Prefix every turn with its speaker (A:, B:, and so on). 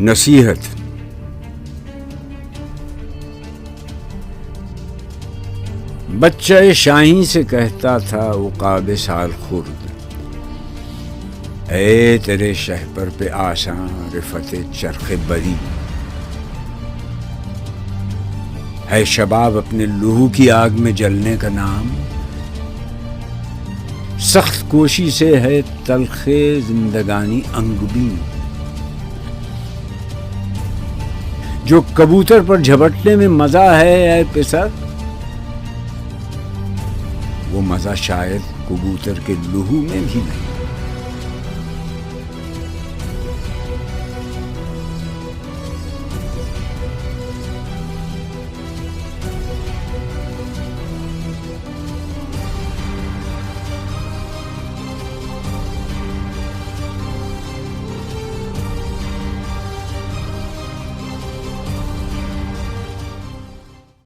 A: نصیحت۔ بچہ شاہین سے کہتا تھا عقاب سال خورد، اے تیرے شہپر پہ آساں رفت چرخ بری، ہے شباب اپنے لہو کی آگ میں جلنے کا نام، سخت کوشی سے ہے تلخ زندگانی انگبی، جو کبوتر پر جھپٹنے میں مزہ ہے اے پسر، وہ مزہ شاید کبوتر کے لہو میں بھی نہیں۔